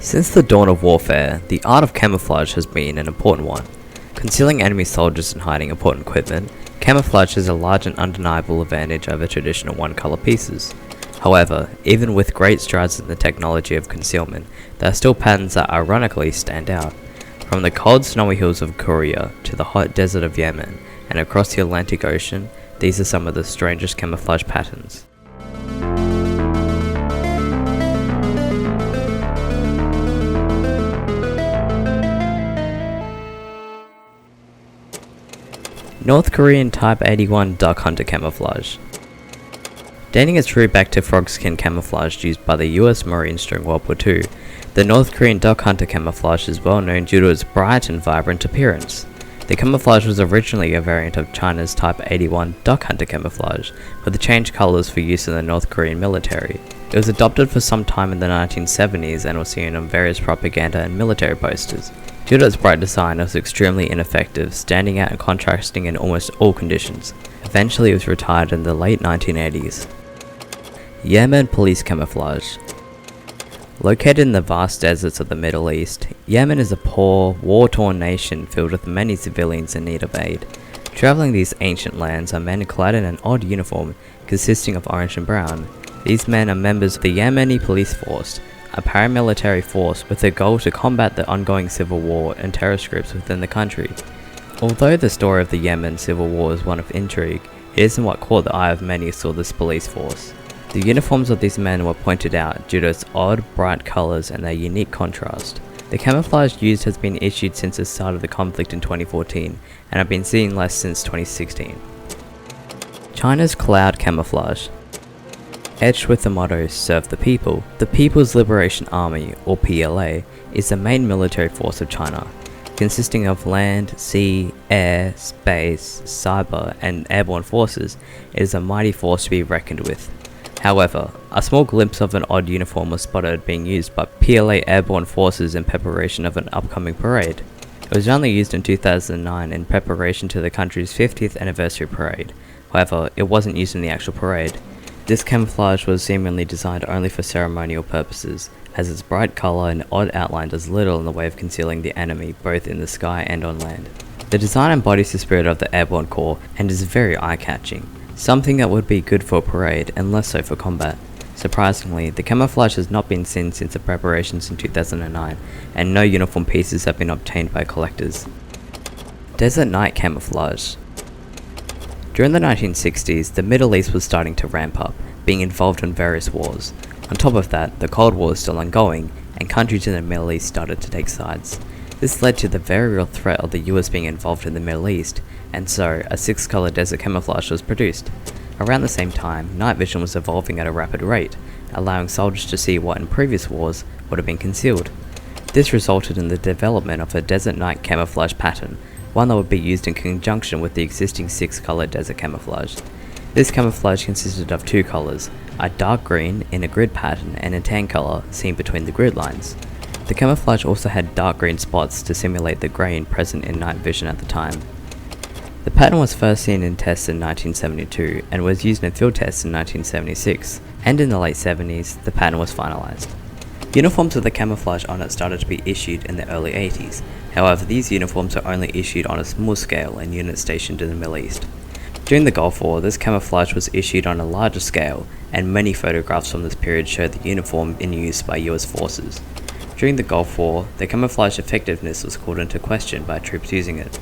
Since the dawn of warfare, the art of camouflage has been an important one. Concealing enemy soldiers and hiding important equipment, camouflage has a large and undeniable advantage over traditional one-color pieces. However, even with great strides in the technology of concealment, there are still patterns that ironically stand out. From the cold snowy hills of Korea to the hot desert of Yemen, and across the Atlantic Ocean, these are some of the strangest camouflage patterns. North Korean Type 81 Duck Hunter Camouflage. Dating its root back to frog skin camouflage used by the US Marines during World War II, the North Korean Duck Hunter camouflage is well known due to its bright and vibrant appearance. The camouflage was originally a variant of China's Type 81 Duck Hunter camouflage, with the changed colours for use in the North Korean military. It was adopted for some time in the 1970s and was seen on various propaganda and military posters. Due to its bright design, it was extremely ineffective, standing out and contrasting in almost all conditions. Eventually it was retired in the late 1980s. Yemen Police Camouflage. Located in the vast deserts of the Middle East, Yemen is a poor, war-torn nation filled with many civilians in need of aid. Traveling these ancient lands are men clad in an odd uniform consisting of orange and brown. These men are members of the Yemeni Police Force, a paramilitary force with a goal to combat the ongoing civil war and terrorist groups within the country. Although the story of the Yemen civil war is one of intrigue, it isn't what caught the eye of many who saw this police force. The uniforms of these men were pointed out due to its odd, bright colours and their unique contrast. The camouflage used has been issued since the start of the conflict in 2014 and have been seen less since 2016. China's Cloud Camouflage. Etched with the motto, "Serve the People," the People's Liberation Army, or PLA, is the main military force of China, consisting of land, sea, air, space, cyber, and airborne forces. It is a mighty force to be reckoned with. However, a small glimpse of an odd uniform was spotted being used by PLA airborne forces in preparation of an upcoming parade. It was only used in 2009 in preparation to the country's 50th anniversary parade. However, it wasn't used in the actual parade. This camouflage was seemingly designed only for ceremonial purposes, as its bright colour and odd outline does little in the way of concealing the enemy both in the sky and on land. The design embodies the spirit of the airborne corps and is very eye-catching, something that would be good for a parade and less so for combat. Surprisingly, the camouflage has not been seen since the preparations in 2009, and no uniform pieces have been obtained by collectors. Desert Night Camouflage. During the 1960s, the Middle East was starting to ramp up, being involved in various wars. On top of that, the Cold War is still ongoing, and countries in the Middle East started to take sides. This led to the very real threat of the US being involved in the Middle East, and so a 6-color desert camouflage was produced. Around the same time, night vision was evolving at a rapid rate, allowing soldiers to see what in previous wars would have been concealed. This resulted in the development of a desert night camouflage pattern, one that would be used in conjunction with the existing 6-color desert camouflage. This camouflage consisted of 2 colors, a dark green in a grid pattern and a tan color seen between the grid lines. The camouflage also had dark green spots to simulate the grain present in night vision at the time. The pattern was first seen in tests in 1972 and was used in field tests in 1976, and in the late 70s, the pattern was finalized. Uniforms with the camouflage on it started to be issued in the early 80s, however these uniforms are only issued on a small scale in units stationed in the Middle East. During the Gulf War, this camouflage was issued on a larger scale, and many photographs from this period show the uniform in use by US forces. During the Gulf War, the camouflage effectiveness was called into question by troops using it.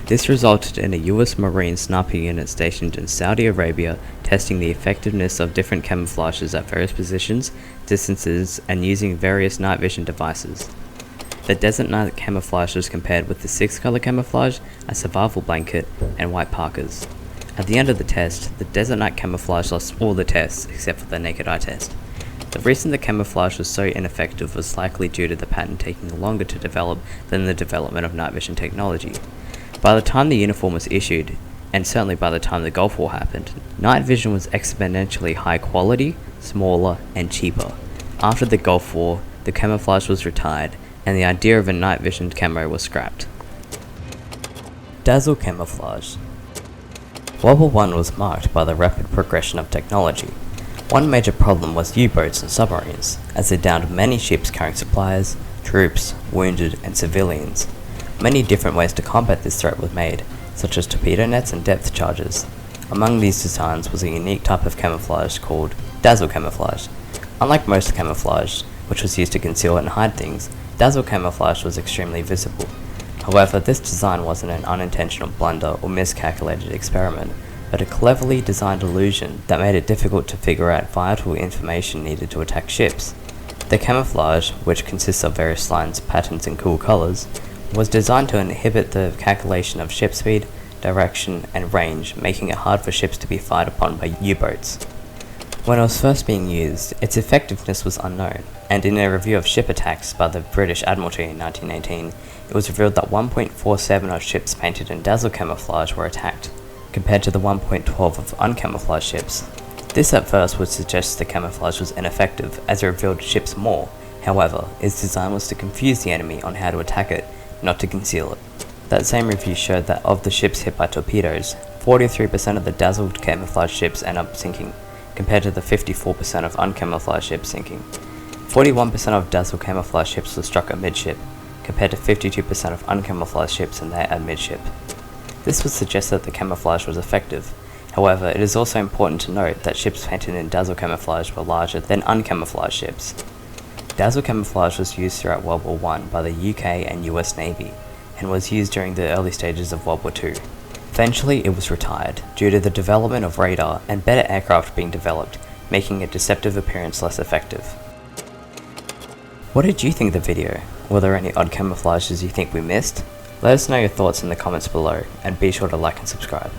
This resulted in a US Marine sniper unit stationed in Saudi Arabia testing the effectiveness of different camouflages at various positions, distances, and using various night vision devices. The desert night camouflage was compared with the 6-color camouflage, a survival blanket, and white parkas. At the end of the test, the desert night camouflage lost all the tests except for the naked eye test. The reason the camouflage was so ineffective was likely due to the pattern taking longer to develop than the development of night vision technology. By the time the uniform was issued, and certainly by the time the Gulf War happened, night vision was exponentially high quality, smaller, and cheaper. After the Gulf War, the camouflage was retired, and the idea of a night vision camo was scrapped. Dazzle Camouflage. World War I was marked by the rapid progression of technology. One major problem was U-boats and submarines, as they downed many ships carrying supplies, troops, wounded, and civilians. Many different ways to combat this threat were made, such as torpedo nets and depth charges. Among these designs was a unique type of camouflage called Dazzle camouflage. Unlike most camouflage, which was used to conceal and hide things, Dazzle camouflage was extremely visible. However, this design wasn't an unintentional blunder or miscalculated experiment, but a cleverly designed illusion that made it difficult to figure out vital information needed to attack ships. The camouflage, which consists of various lines, patterns, and cool colors, was designed to inhibit the calculation of ship speed, direction, and range, making it hard for ships to be fired upon by U-boats. When it was first being used, its effectiveness was unknown, and in a review of ship attacks by the British Admiralty in 1918, it was revealed that 1.47 of ships painted in Dazzle camouflage were attacked, compared to the 1.12 of uncamouflaged ships. This at first would suggest the camouflage was ineffective, as it revealed ships more. However, its design was to confuse the enemy on how to attack it, not to conceal it. That same review showed that of the ships hit by torpedoes, 43% of the dazzled camouflage ships end up sinking, compared to the 54% of uncamouflaged ships sinking. 41% of dazzle camouflage ships were struck amidship, compared to 52% of uncamouflaged ships and their amidship. This would suggest that the camouflage was effective. However, it is also important to note that ships painted in dazzle camouflage were larger than uncamouflaged ships. Dazzle camouflage was used throughout World War I by the UK and US Navy, and was used during the early stages of World War II. Eventually, it was retired, due to the development of radar and better aircraft being developed, making a deceptive appearance less effective. What did you think of the video? Were there any odd camouflages you think we missed? Let us know your thoughts in the comments below, and be sure to like and subscribe.